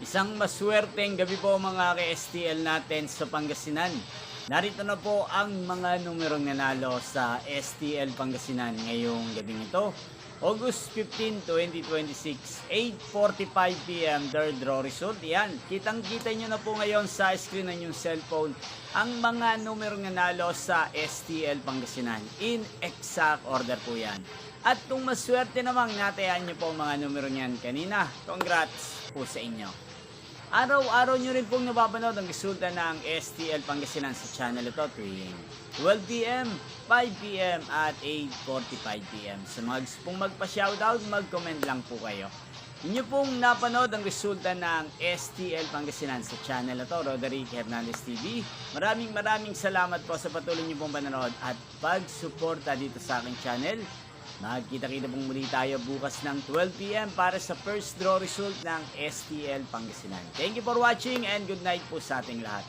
Isang maswerteng gabi po mga ka-STL natin sa Pangasinan. Narito na po ang mga numerong nanalo sa STL Pangasinan ngayong gabing ito. August 15, 2026, 8:45 PM, third draw result. Yan, kitang-kita nyo na po ngayon sa screen ng inyong cellphone ang mga numerong nanalo sa STL Pangasinan. In exact order po yan. At kung maswerte namang natayaan nyo po ang mga numero niyan kanina, congrats po sa inyo. Araw-araw nyo rin pong napapanood ang resulta ng STL Pangasinan sa channel ito tuwing 12 PM, 5 PM at 8:45 PM. Sa mga gusto pong magpa-shoutout, mag-comment lang po kayo. Inyo pong napanood ang resulta ng STL Pangasinan sa channel ito, Roderick Hernandez TV. Maraming salamat po sa patuloy nyo pong panonood at pagsuporta dito sa aking channel. Magkita-kita pong muli tayo bukas ng 12 PM para sa first draw result ng STL Pangasinan. Thank you for watching and good night po sa ating lahat.